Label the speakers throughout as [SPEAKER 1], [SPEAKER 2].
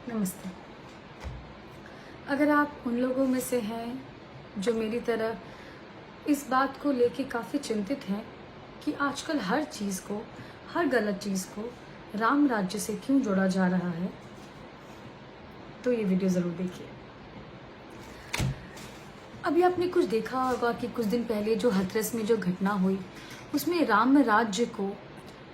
[SPEAKER 1] नमस्ते। अगर आप उन लोगों में से हैं जो मेरी तरह इस बात को लेके काफ़ी चिंतित हैं कि आजकल हर चीज़ को, हर गलत चीज़ को राम राज्य से क्यों जोड़ा जा रहा है, तो ये वीडियो ज़रूर देखिए। अभी आपने कुछ देखा होगा कि कुछ दिन पहले जो हाथरस में जो घटना हुई, उसमें राम राज्य को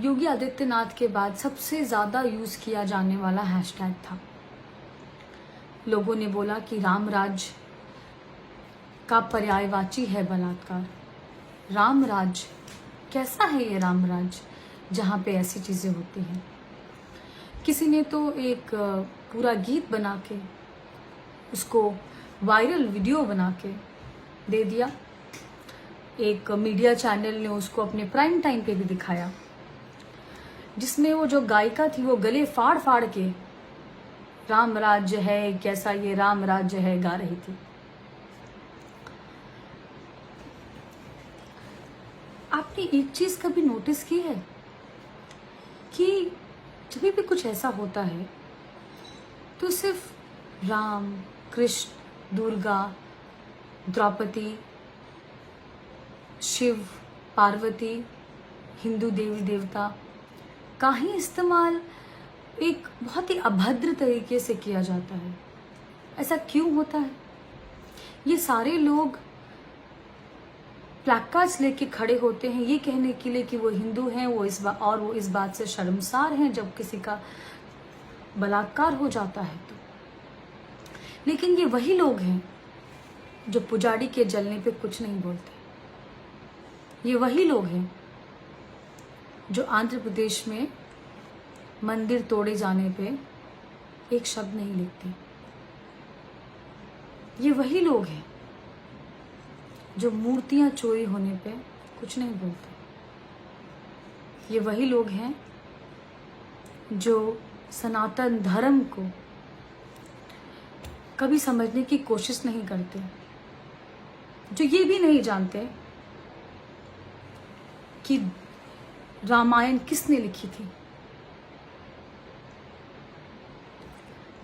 [SPEAKER 1] योगी आदित्यनाथ के बाद सबसे ज़्यादा यूज़ किया जाने वाला हैशटैग था। लोगों ने बोला कि राम राज्य का पर्यायवाची है बलात्कार। राम राज्य कैसा है ये राम राज्य जहाँ पे ऐसी चीज़ें होती हैं। किसी ने तो एक पूरा गीत बना के उसको वायरल वीडियो बना के दे दिया। एक मीडिया चैनल ने उसको अपने प्राइम टाइम पे भी दिखाया, जिसमें वो जो गायिका थी वो गले फाड़ फाड़ के राम राज्य है, कैसा ये राम राज्य है गा रही थी। आपने एक चीज कभी नोटिस की है कि जब भी कुछ ऐसा होता है तो सिर्फ राम, कृष्ण, दुर्गा, द्रौपदी, शिव, पार्वती, हिंदू देवी देवता का ही इस्तेमाल एक बहुत ही अभद्र तरीके से किया जाता है। ऐसा क्यों होता है? ये सारे लोग प्लैकार्ड्स लेके खड़े होते हैं ये कहने के लिए कि वो हिंदू हैं, वो इस बात से शर्मसार हैं जब किसी का बलात्कार हो जाता है तो। लेकिन ये वही लोग हैं जो पुजारी के जलने पे कुछ नहीं बोलते। ये वही लोग हैं जो आंध्र प्रदेश में मंदिर तोड़े जाने पे एक शब्द नहीं लिखते। ये वही लोग हैं जो मूर्तियां चोरी होने पे कुछ नहीं बोलते। ये वही लोग हैं जो सनातन धर्म को कभी समझने की कोशिश नहीं करते, जो ये भी नहीं जानते कि रामायण किसने लिखी थी,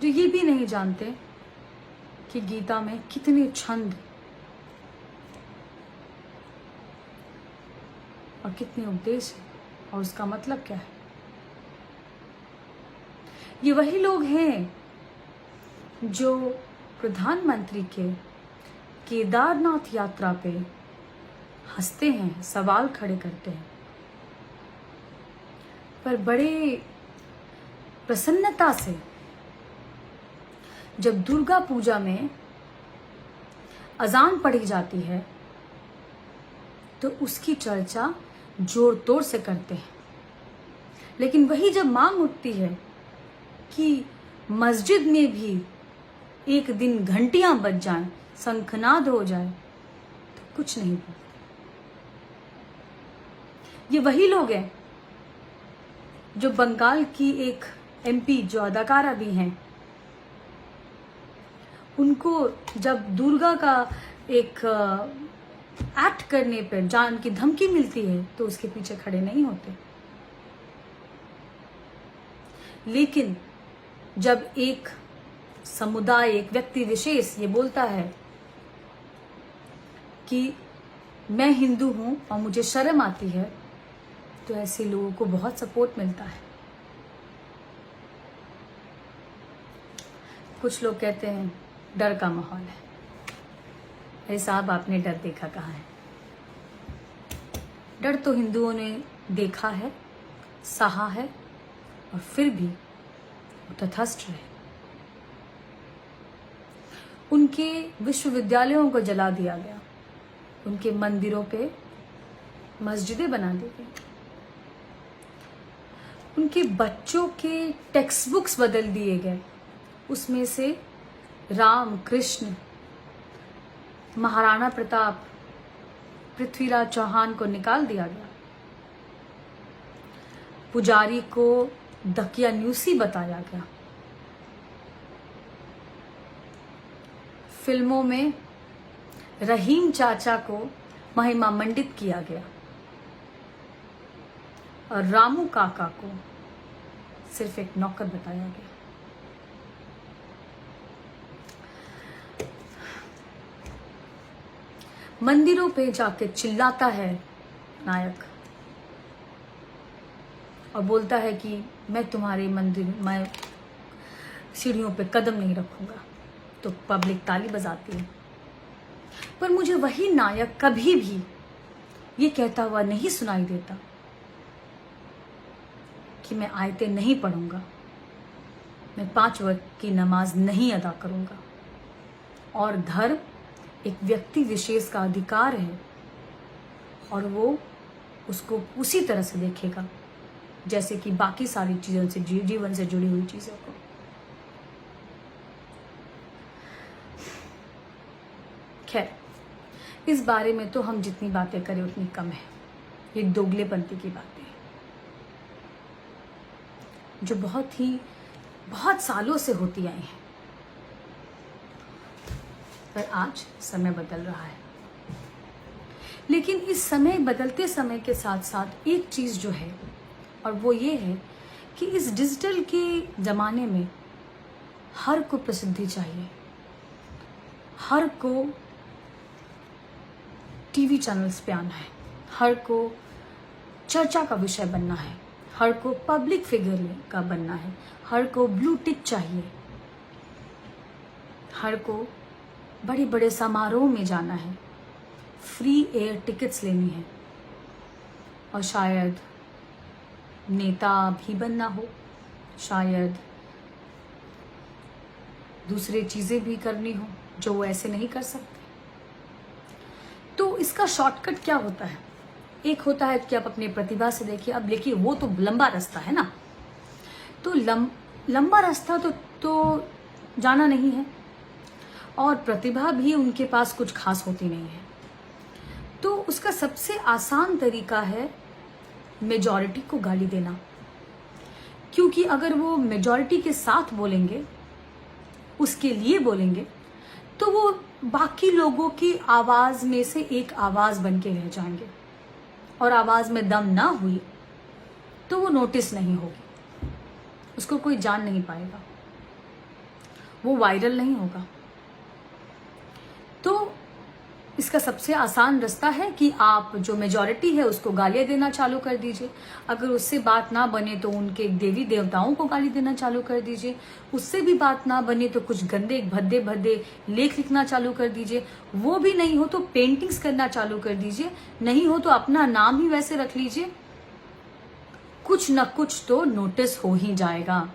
[SPEAKER 1] जो ये भी नहीं जानते कि गीता में कितने छंद और कितने उपदेश है और उसका मतलब क्या है। ये वही लोग हैं जो प्रधानमंत्री के केदारनाथ यात्रा पे हंसते हैं, सवाल खड़े करते हैं, पर बड़े प्रसन्नता से जब दुर्गा पूजा में अजान पढ़ी जाती है तो उसकी चर्चा जोर तोड़ से करते हैं। लेकिन वही जब मांग उठती है कि मस्जिद में भी एक दिन घंटियां बज जाएं, शंखनाद हो जाए, तो कुछ नहीं बोलते। ये वही लोग हैं जो बंगाल की एक एमपी जो अदाकारा भी हैं, उनको जब दुर्गा का एक एक्ट करने पर जान की धमकी मिलती है तो उसके पीछे खड़े नहीं होते। लेकिन जब एक समुदाय, एक व्यक्ति विशेष ये बोलता है कि मैं हिंदू हूं और मुझे शर्म आती है, तो ऐसे लोगों को बहुत सपोर्ट मिलता है। कुछ लोग कहते हैं डर का माहौल है। अरे साहब, आपने डर देखा कहाँ है? डर तो हिंदुओं ने देखा है, सहा है और फिर भी तटस्थ रहे। उनके विश्वविद्यालयों को जला दिया गया, उनके मंदिरों पे मस्जिदें बना दी गई, उनके बच्चों के टेक्स्ट बुक्स बदल दिए गए, उसमें से राम, कृष्ण, महाराणा प्रताप, पृथ्वीराज चौहान को निकाल दिया गया। पुजारी को दकियानूसी बताया गया। फिल्मों में रहीम चाचा को महिमा मंडित किया गया और रामू काका को सिर्फ एक नौकर बताया गया। मंदिरों पे जाके चिल्लाता है नायक और बोलता है कि मैं तुम्हारे मंदिर, मैं सीढ़ियों पे कदम नहीं रखूंगा, तो पब्लिक ताली बजाती है। पर मुझे वही नायक कभी भी ये कहता हुआ नहीं सुनाई देता कि मैं आयतें नहीं पढ़ूंगा, मैं 5 वक्त की नमाज नहीं अदा करूंगा। और धर्म एक व्यक्ति विशेष का अधिकार है और वो उसको उसी तरह से देखेगा जैसे कि बाकी सारी चीजों से, जीवन से जुड़ी हुई चीजों को। खैर, इस बारे में तो हम जितनी बातें करें उतनी कम है। ये दोगलेपंती की बातें हैं जो बहुत सालों से होती आई हैं, पर आज समय बदल रहा है। लेकिन इस समय, बदलते समय के साथ साथ एक चीज जो है, और वो ये है कि इस डिजिटल के ज़माने में हर को प्रसिद्धि चाहिए, हर को टीवी चैनल्स पे आना है, हर को चर्चा का विषय बनना है, हर को पब्लिक फिगर का बनना है, हर को ब्लू टिक चाहिए, हर को बड़े बड़े समारोह में जाना है, फ्री एयर टिकट्स लेनी है, और शायद नेता भी बनना हो, शायद दूसरे चीजें भी करनी हो जो वो ऐसे नहीं कर सकते। तो इसका शॉर्टकट क्या होता है? एक होता है कि आप अपनी प्रतिभा से देखिए। अब देखिए, वो तो लंबा रास्ता है ना, तो लंबा रास्ता तो जाना नहीं है, और प्रतिभा भी उनके पास कुछ खास होती नहीं है। तो उसका सबसे आसान तरीका है मेजॉरिटी को गाली देना, क्योंकि अगर वो मेजॉरिटी के साथ बोलेंगे, उसके लिए बोलेंगे, तो वो बाकी लोगों की आवाज में से एक आवाज बन के रह जाएंगे, और आवाज में दम ना हुई तो वो नोटिस नहीं होगी, उसको कोई जान नहीं पाएगा, वो वायरल नहीं होगा। तो इसका सबसे आसान रास्ता है कि आप जो मेजॉरिटी है उसको गालियां देना चालू कर दीजिए। अगर उससे बात ना बने तो उनके देवी देवताओं को गाली देना चालू कर दीजिए। उससे भी बात ना बने तो कुछ गंदे भद्दे भद्दे लेख लिखना चालू कर दीजिए। वो भी नहीं हो तो पेंटिंग्स करना चालू कर दीजिए। नहीं हो तो अपना नाम ही वैसे रख लीजिए। कुछ न कुछ तो नोटिस हो ही जाएगा,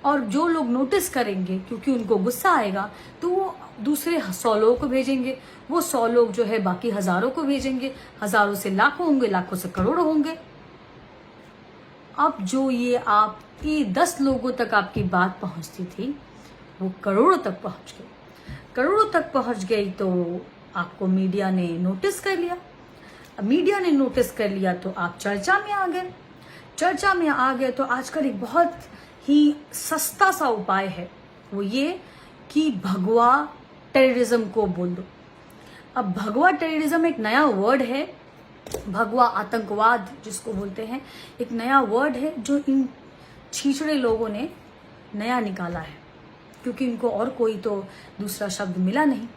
[SPEAKER 1] और जो लोग नोटिस करेंगे क्योंकि उनको गुस्सा आएगा तो वो दूसरे 100 लोगों को भेजेंगे, वो 100 लोग जो है बाकी हजारों को भेजेंगे, हजारों से लाखों होंगे, लाखों से करोड़ों होंगे। अब जो ये 10 लोगों तक आपकी बात पहुंचती थी वो करोड़ों तक पहुंच गई। करोड़ों तक पहुंच गई तो आपको मीडिया ने नोटिस कर लिया। अब मीडिया ने नोटिस कर लिया तो आप चर्चा में आ गए। चर्चा में आ गए तो आजकल एक बहुत ही सस्ता सा उपाय है, वो ये कि भगवा टेररिज्म को बोल दो। अब भगवा टेररिज्म एक नया वर्ड है, भगवा आतंकवाद जिसको बोलते हैं, एक नया वर्ड है जो इन छीछड़े लोगों ने नया निकाला है, क्योंकि इनको और कोई तो दूसरा शब्द मिला नहीं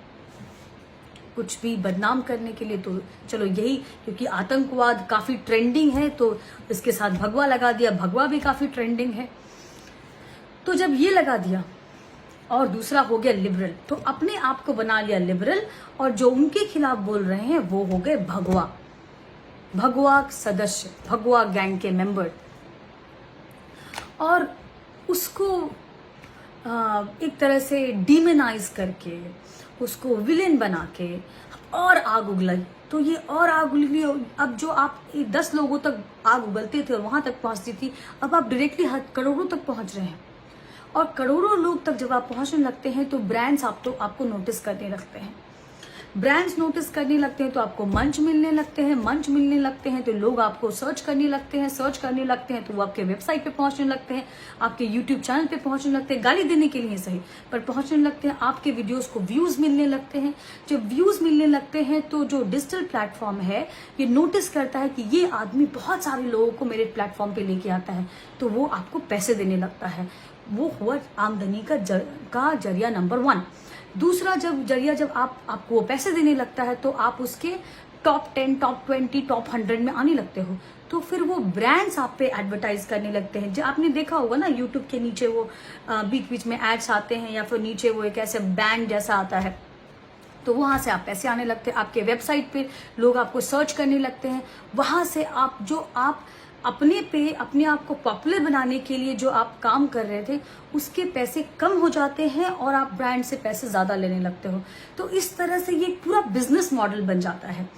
[SPEAKER 1] कुछ भी बदनाम करने के लिए। तो चलो यही, क्योंकि आतंकवाद काफी ट्रेंडिंग है तो इसके साथ भगवा लगा दिया, भगवा भी काफी ट्रेंडिंग है। तो जब ये लगा दिया और दूसरा हो गया लिबरल, तो अपने आप को बना लिया लिबरल, और जो उनके खिलाफ बोल रहे हैं वो हो गए भगवा, भगवा सदस्य, भगवा गैंग के मेंबर। और उसको एक तरह से डिमोनाइज करके, उसको विलेन बना के और आग उगलाई। तो ये और आग उगली। अब जो आप 10 लोगों तक आग उगलते थे और वहां तक पहुंचती थी, अब आप डायरेक्टली करोड़ों तक पहुंच रहे हैं। और करोड़ों लोग तक जब आप पहुंचने लगते हैं तो ब्रांड्स आपको नोटिस करने लगते हैं। ब्रांड्स नोटिस करने लगते हैं तो आपको मंच मिलने लगते हैं। मंच मिलने लगते हैं तो लोग आपको सर्च करने लगते हैं। सर्च करने लगते हैं तो वो आपके वेबसाइट पे पहुंचने लगते हैं, आपके यूट्यूब चैनल पे पहुंचने लगते हैं, गाली देने के लिए सही, पर पहुंचने लगते हैं। आपके वीडियोस को व्यूज मिलने लगते हैं। जब व्यूज मिलने लगते हैं तो जो डिजिटल प्लेटफॉर्म है ये नोटिस करता है कि ये आदमी बहुत सारे लोगों को मेरे प्लेटफॉर्म पे लेके आता है, तो वो आपको पैसे देने लगता है। वो हुआ आमदनी का जरिया नंबर 1। दूसरा जब आपको वो पैसे देने लगता है तो आप उसके टॉप 10, टॉप 20, टॉप 100 में आने लगते हो। तो फिर वो ब्रांड्स आप पे एडवर्टाइज करने लगते हैं। जो आपने देखा होगा ना, यूट्यूब के नीचे वो बीच बीच में एड्स आते हैं, या फिर नीचे वो एक ऐसे बैंड जैसा आता है, तो वहां से आप पैसे आने लगते हैं। आपके वेबसाइट पे लोग आपको सर्च करने लगते हैं। वहां से आप अपने आप को पॉपुलर बनाने के लिए जो आप काम कर रहे थे, उसके पैसे कम हो जाते हैं और आप ब्रांड से पैसे ज्यादा लेने लगते हो। तो इस तरह से ये पूरा बिजनेस मॉडल बन जाता है।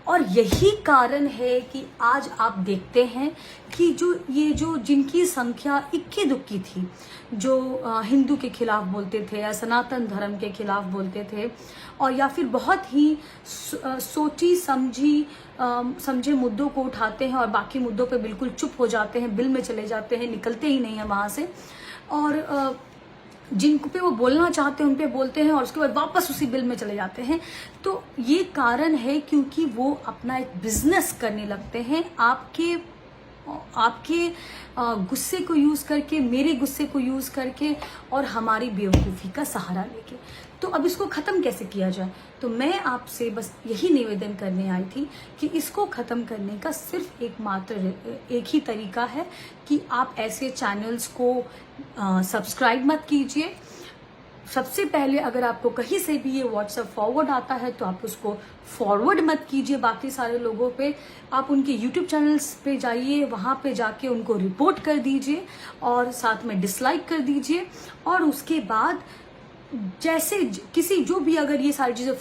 [SPEAKER 1] और यही कारण है कि आज आप देखते हैं कि जो जिनकी संख्या इक्की दुक्की थी, जो हिंदू के खिलाफ बोलते थे या सनातन धर्म के खिलाफ बोलते थे, और या फिर बहुत ही सोची समझे मुद्दों को उठाते हैं और बाकी मुद्दों पे बिल्कुल चुप हो जाते हैं, बिल में चले जाते हैं, निकलते ही नहीं है वहां से, और जिन पे वो बोलना चाहते हैं उन पे बोलते हैं और उसके बाद वापस उसी बिल में चले जाते हैं। तो ये कारण है क्योंकि वो अपना एक बिजनेस करने लगते हैं आपके गुस्से को यूज करके, मेरे गुस्से को यूज करके, और हमारी बेवकूफ़ी का सहारा लेके। तो अब इसको खत्म कैसे किया जाए? तो मैं आपसे बस यही निवेदन करने आई थी कि इसको खत्म करने का सिर्फ एक ही तरीका है कि आप ऐसे चैनल्स को सब्सक्राइब मत कीजिए। सबसे पहले अगर आपको कहीं से भी ये व्हाट्सएप फॉरवर्ड आता है तो आप उसको फॉरवर्ड मत कीजिए बाकी सारे लोगों पे। आप उनके यूट्यूब चैनल्स पे जाइए, वहां पे जाके उनको रिपोर्ट कर दीजिए और साथ में डिसलाइक कर दीजिए। और उसके बाद जैसे किसी जो भी अगर ये सारी चीजें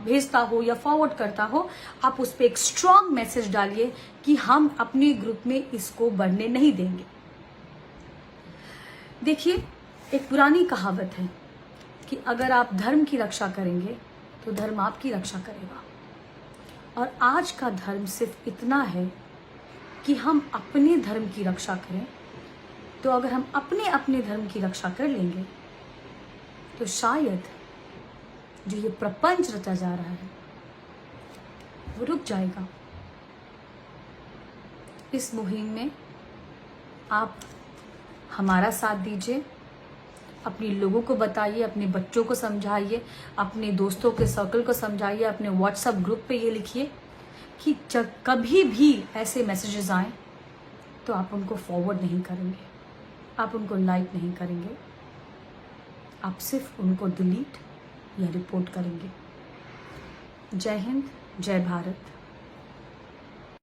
[SPEAKER 1] भेजता हो या फॉरवर्ड करता हो, आप उस पर एक स्ट्रांग मैसेज डालिए कि हम अपने ग्रुप में इसको बढ़ने नहीं देंगे। देखिए, एक पुरानी कहावत है कि अगर आप धर्म की रक्षा करेंगे तो धर्म आपकी रक्षा करेगा। और आज का धर्म सिर्फ इतना है कि हम अपने धर्म की रक्षा करें। तो अगर हम अपने धर्म की रक्षा कर लेंगे तो शायद जो ये प्रपंच रचा जा रहा है वो रुक जाएगा। इस मुहिम में आप हमारा साथ दीजिए, अपने लोगों को बताइए, अपने बच्चों को समझाइए, अपने दोस्तों के सर्कल को समझाइए, अपने व्हाट्सएप ग्रुप पे ये लिखिए कि जब कभी भी ऐसे मैसेजेस आए तो आप उनको फॉरवर्ड नहीं करेंगे, आप उनको लाइक नहीं करेंगे, आप सिर्फ उनको डिलीट या रिपोर्ट करेंगे। जय हिंद, जय भारत।